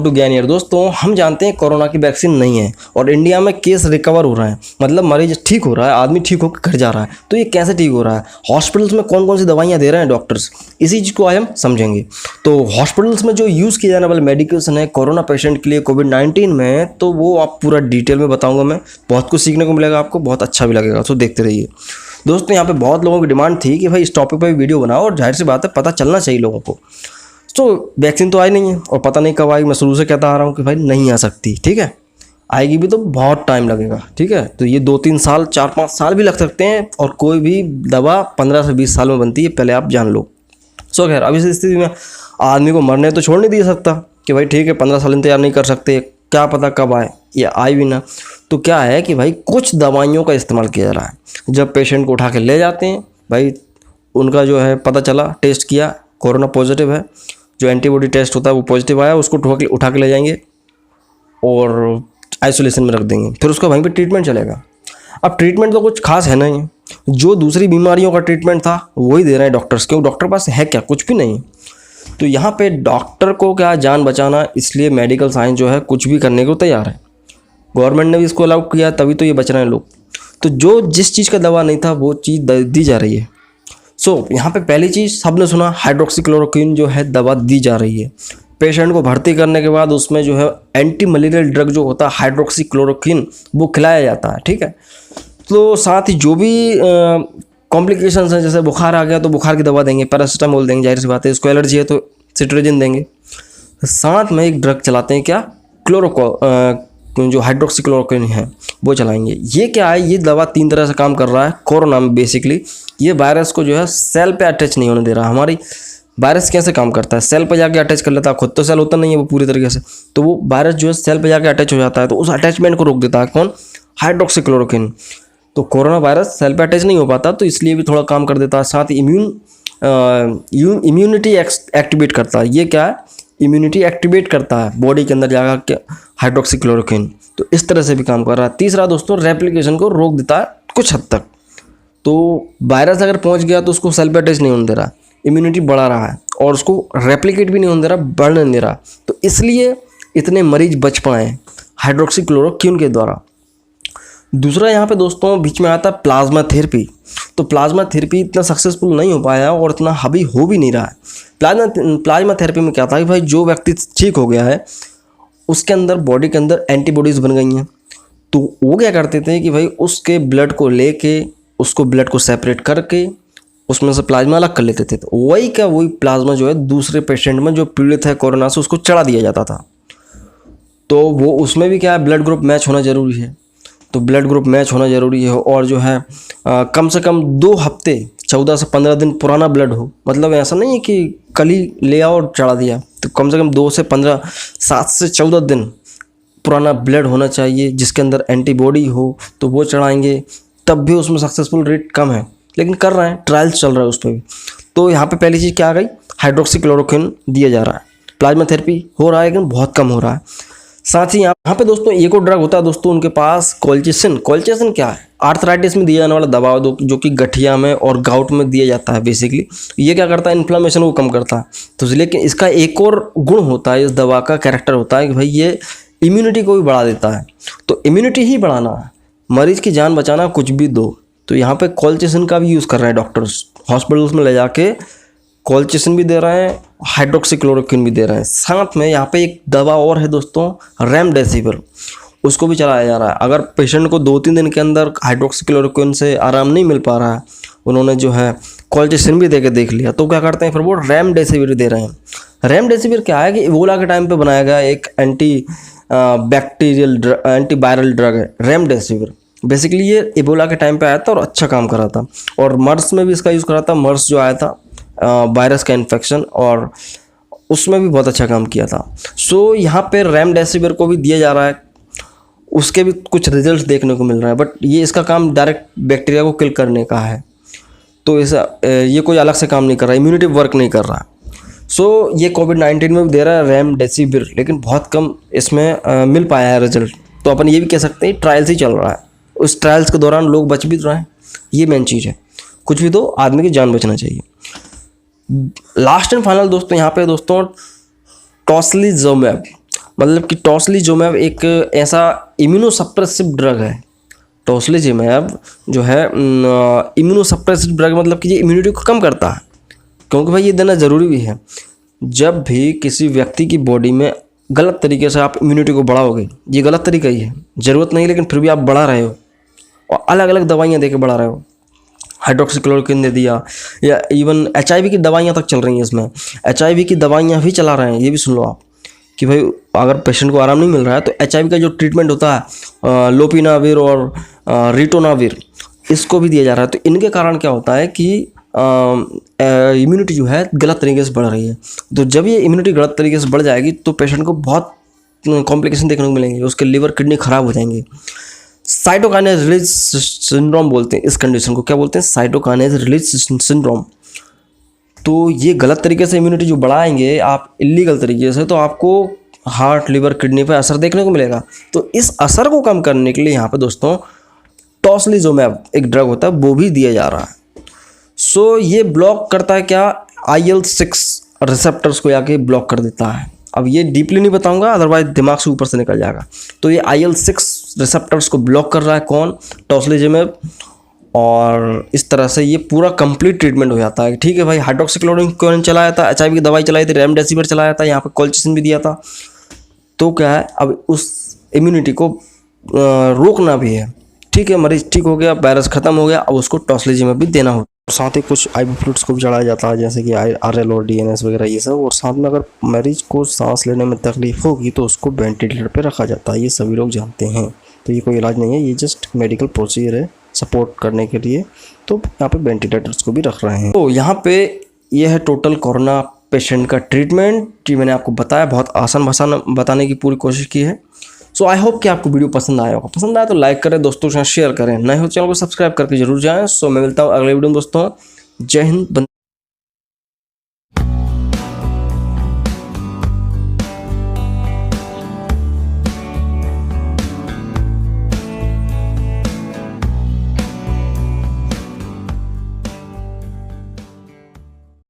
To ज्ञान यार दोस्तों, हम जानते हैं कोरोना की वैक्सीन नहीं है और इंडिया में केस रिकवर हो रहा है, मतलब मरीज ठीक हो रहा है, आदमी ठीक होकर घर जा रहा है। तो ये कैसे ठीक हो रहा है? हॉस्पिटल्स में कौन कौन सी दवाइयाँ दे रहे हैं डॉक्टर्स, इसी चीज़ को आज हम समझेंगे। तो हॉस्पिटल्स में जो यूज़ किए जाने वाले मेडिकेशन है कोरोना पेशेंट के लिए कोविड-19 में, तो वो आप पूरा डिटेल में बताऊँगा मैं। बहुत कुछ सीखने को मिलेगा आपको, बहुत अच्छा भी लगेगा, तो देखते रहिए दोस्तों। यहाँ पे बहुत लोगों की डिमांड थी कि भाई इस टॉपिक पर वीडियो बनाओ, और जाहिर सी बात है पता चलना चाहिए लोगों को। तो वैक्सीन तो आई नहीं है और पता नहीं कब आएगी। मैं शुरू से कहता आ रहा हूँ कि भाई नहीं आ सकती, ठीक है। आएगी भी तो बहुत टाइम लगेगा, ठीक है। तो ये 2-3 साल 4-5 साल भी लग सकते हैं, और कोई भी दवा 15 से 20 साल में बनती है, पहले आप जान लो। सो खैर, अब इस स्थिति में आदमी को मरने तो छोड़ नहीं दे सकता कि भाई ठीक है 15 साल इंतजार नहीं कर सकते, क्या पता कब आए, या आए भी ना। तो क्या है कि भाई कुछ दवाइयों का इस्तेमाल किया जा रहा है। जब पेशेंट को उठा के ले जाते हैं, भाई उनका जो है पता चला, टेस्ट किया, कोरोना पॉजिटिव है, जो एंटीबॉडी टेस्ट होता है वो पॉजिटिव आया, उसको उठा के ले जाएंगे और आइसोलेशन में रख देंगे, फिर उसका वहीं पे ट्रीटमेंट चलेगा। अब ट्रीटमेंट तो कुछ खास है नहीं, जो दूसरी बीमारियों का ट्रीटमेंट था वही दे रहे हैं डॉक्टर्स, क्योंकि डॉक्टर पास है क्या, कुछ भी नहीं। तो यहाँ पे डॉक्टर को क्या जान बचाना, इसलिए मेडिकल साइंस जो है कुछ भी करने को तैयार है। गवर्नमेंट ने भी इसको अलाउ किया, तभी तो ये बच रहे हैं लोग। तो जो जिस चीज़ का दवा नहीं था वो चीज़ दी जा रही है। यहाँ पे पहली चीज़ सबने सुना, हाइड्रोक्सीक्लोरोक्विन जो है दवा दी जा रही है। पेशेंट को भर्ती करने के बाद उसमें जो है एंटी मलेरियल ड्रग जो होता है हाइड्रोक्सीक्लोरोक्विन, वो खिलाया जाता है, ठीक है। तो साथ ही जो भी कॉम्प्लिकेशंस हैं, जैसे बुखार आ गया तो बुखार की दवा देंगे, पैरासिटामोल देंगे, जाहिर सी बात है। इसको एलर्जी है तो सिट्रोजिन देंगे। साथ में एक ड्रग चलाते हैं, क्या, जो हाइड्रोक्सीक्लोरोक्विन है वो चलाएंगे। ये क्या है, ये दवा 3 तरह से काम कर रहा है कोरोना में। बेसिकली ये वायरस को जो है सेल पे अटैच नहीं होने दे रहा। हमारी वायरस कैसे काम करता है, सेल पे जाके अटैच कर लेता है, खुद तो सेल होता नहीं है वो पूरी तरीके से, तो वो वायरस जो है सेल पे जाके अटैच हो जाता है, तो उस अटैचमेंट को रोक देता है कौन, हाइड्रोक्सीक्लोरोक्विन। तो कोरोना वायरस सेल पे अटैच नहीं हो पाता, तो इसलिए भी थोड़ा काम कर देता है। साथ ही इम्यूनिटी एक्टिवेट करता है। ये क्या है, इम्यूनिटी एक्टिवेट करता है बॉडी के अंदर जाकर हाइड्रोक्सीक्लोरोक्विन, तो इस तरह से भी काम कर रहा है। तीसरा दोस्तों, रेप्लिकेशन को रोक देता है कुछ हद तक। तो वायरस अगर पहुंच गया तो उसको सेल पे अटैच नहीं होने दे रहा, इम्यूनिटी बढ़ा रहा है, और उसको रेप्लिकेट भी नहीं होने दे रहा, बढ़ने नहीं दे रहा। तो इसलिए इतने मरीज बच पाए हाइड्रोक्सीक्लोरोक्विन के द्वारा। दूसरा यहाँ पे दोस्तों बीच में आता है प्लाज्मा थेरेपी। तो प्लाज्मा थेरेपी इतना सक्सेसफुल नहीं हो पाया और इतना हावी हो भी नहीं रहा है। प्लाज्मा थेरेपी में क्या था कि भाई जो व्यक्ति ठीक हो गया है उसके अंदर बॉडी के अंदर एंटीबॉडीज़ बन गई हैं, तो वो क्या करते थे कि भाई उसके ब्लड को लेके उसको ब्लड को सेपरेट करके उसमें से प्लाज्मा अलग कर लेते थे। तो वही प्लाज्मा जो है दूसरे पेशेंट में जो पीड़ित है कोरोना से, उसको चढ़ा दिया जाता था। तो वो उसमें भी क्या है, ब्लड ग्रुप मैच होना ज़रूरी है। तो ब्लड ग्रुप मैच होना ज़रूरी है, और जो है कम से कम 2 हफ्ते 14 से 15 दिन पुराना ब्लड हो। मतलब ऐसा नहीं है कि कल ही ले आओ और चढ़ा दिया, तो कम से कम 2 से 15, 7 से 14 दिन पुराना ब्लड होना चाहिए जिसके अंदर एंटीबॉडी हो, तो वो चढ़ाएंगे। तब भी उसमें सक्सेसफुल रेट कम है, लेकिन कर रहे हैं, ट्रायल्स चल रहा है उस पर भी। तो यहाँ पे पहली चीज़ क्या आ गई, हाइड्रोक्सीक्लोरोक्विन दिया जा रहा है। प्लाज्मा थेरेपी हो रहा है लेकिन बहुत कम हो रहा है। साथ ही यहाँ पे दोस्तों एक और ड्रग होता है दोस्तों उनके पास, कोल्चिसिन। कोल्चिसिन क्या है, आर्थराइटिस में दिया जाने वाला दवा जो कि गठिया में और गाउट में दिया जाता है। बेसिकली ये क्या करता है, इन्फ्लेमेशन को कम करता है। तो लेकिन इसका एक और गुण होता है, इस दवा का कैरेक्टर होता है कि भाई ये इम्यूनिटी को भी बढ़ा देता है। तो इम्यूनिटी ही बढ़ाना है, मरीज की जान बचाना, कुछ भी दो। तो यहाँ पे कोल्चिसिन का भी यूज़ कर रहे हैं डॉक्टर्स, हॉस्पिटल्स में ले जाके कोल्चिसिन भी दे रहे हैं, हाइड्रोक्सीक्लोरोक्विन भी दे रहे हैं। साथ में यहाँ पे एक दवा और है दोस्तों, रेमडेसिविर, उसको भी चलाया जा रहा है। अगर पेशेंट को 2-3 दिन के अंदर हाइड्रोक्सीक्लोरोक्विन से आराम नहीं मिल पा रहा है, उन्होंने जो है कोल्चिसिन भी दे के देख लिया, तो क्या करते हैं फिर वो रेमडेसिविर दे रहे हैं। रेमडेसिविर क्या है कि इबोला के टाइम पे बनाया गया एक एंटीवायरल ड्रग है रेमडेसिविर। बेसिकली ये इबोला के टाइम पे आया था और अच्छा काम करा था, और मर्स में भी इसका यूज़ करा था। मर्स जो आया था वायरस का इन्फेक्शन, और उसमें भी बहुत अच्छा काम किया था। सो यहाँ पे रेमडेसिविर को भी दिया जा रहा है, उसके भी कुछ रिजल्ट्स देखने को मिल रहा है, बट ये इसका काम डायरेक्ट बैक्टीरिया को किल करने का है। तो ये कोई अलग से काम नहीं कर रहा, इम्यूनिटी वर्क नहीं कर रहा। सो ये कोविड-19 में भी दे रहा है रेमडेसिविर, लेकिन बहुत कम इसमें मिल पाया है रिजल्ट। तो अपन ये भी कह सकते हैं ट्रायल्स ही चल रहा है, उस ट्रायल्स के दौरान लोग बच भी रहे हैं, ये मेन चीज़ है। कुछ भी तो आदमी की जान बचना चाहिए। लास्ट एंड फाइनल दोस्तों यहाँ पे दोस्तों टोस्लिजुमेब, मतलब कि टॉसिलिजुमैब एक ऐसा इम्यूनोसप्रेसिव ड्रग है। टॉसिलिजुमैब जो है इम्यूनोसप्रेसिव ड्रग, मतलब कि ये इम्यूनिटी को कम करता है, क्योंकि भाई ये देना ज़रूरी भी है। जब भी किसी व्यक्ति की बॉडी में गलत तरीके से आप इम्यूनिटी को बढ़ाओगे, ये गलत तरीका ही है, ज़रूरत नहीं, लेकिन फिर भी आप बढ़ा रहे हो और अलग अलग दवाइयाँ दे के बढ़ा रहे हो। हाइड्रोक्सीक्लोरोक्विन दे दिया, या इवन HIV की दवाइयाँ तक चल रही हैं इसमें। HIV की दवाइयाँ भी चला रहे हैं, ये भी सुन लो आप कि भाई अगर पेशेंट को आराम नहीं मिल रहा है तो HIV का जो ट्रीटमेंट होता है लोपिनाविर और रिटोनाविर, इसको भी दिया जा रहा है। तो इनके कारण क्या होता है कि इम्यूनिटी जो है गलत तरीके से बढ़ रही है। तो जब ये इम्यूनिटी गलत तरीके से बढ़ जाएगी तो पेशेंट को बहुत कॉम्प्लिकेशन देखने को मिलेंगे, उसके लिवर किडनी खराब हो जाएंगे। साइटोकाइनेज रिलीज सिंड्रोम बोलते हैं इस कंडीशन को। क्या बोलते हैं? साइटोकाइनेज रिलीज सिंड्रोम। तो ये गलत तरीके से इम्यूनिटी जो बढ़ाएंगे आप इलीगल तरीके से, तो आपको हार्ट, लिवर, किडनी पर असर देखने को मिलेगा। तो इस असर को कम करने के लिए यहाँ पे दोस्तों टॉसिलिजुमैब एक ड्रग होता है, वो भी दिया जा रहा है। सो ये ब्लॉक करता है क्या? IL-6 रिसेप्टर्स को आके ब्लॉक कर देता है। अब ये डीपली नहीं बताऊंगा, अदरवाइज दिमाग से ऊपर से निकल जाएगा। तो ये IL-6 रिसेप्टर्स को ब्लॉक कर रहा है कौन? टॉसिलिजुमैब। और इस तरह से ये पूरा कंप्लीट ट्रीटमेंट हो जाता है। ठीक है भाई, हाइड्रोक्सीक्लोरोक्विन चलाया था, HIV की दवाई चलाई थी, रेमडेसिविर चलाया था, यहाँ पे कोल्चिसिन भी दिया था। तो क्या है, अब उस इम्यूनिटी को रोकना भी है। ठीक है, मरीज ठीक हो गया, वायरस खत्म हो गया, अब उसको टॉसिलिजुमैब भी देना होगा। साथ ही कुछ आइबुप्रोफेन को भी चढ़ाया जाता है, जैसे कि RL और DNS वगैरह ये सब। और साथ में अगर मरीज को सांस लेने में तकलीफ होगी तो उसको वेंटिलेटर पे रखा जाता है, ये सभी लोग जानते हैं। तो ये कोई इलाज नहीं है, ये जस्ट मेडिकल प्रोसीजर है सपोर्ट करने के लिए। तो यहाँ पे वेंटिलेटर्स को भी रख रहे हैं। तो यहाँ पे ये है टोटल कोरोना पेशेंट का ट्रीटमेंट, जी मैंने आपको बताया, बहुत आसान भाषा बताने की पूरी कोशिश की है। सो आई होप कि आपको वीडियो पसंद आया होगा। पसंद आया तो लाइक करें, दोस्तों के साथ शेयर करें, नए हो चैनल को सब्सक्राइब करके जरूर जाएं। सो मैं मिलता हूँ अगले वीडियो में दोस्तों। जय हिंद।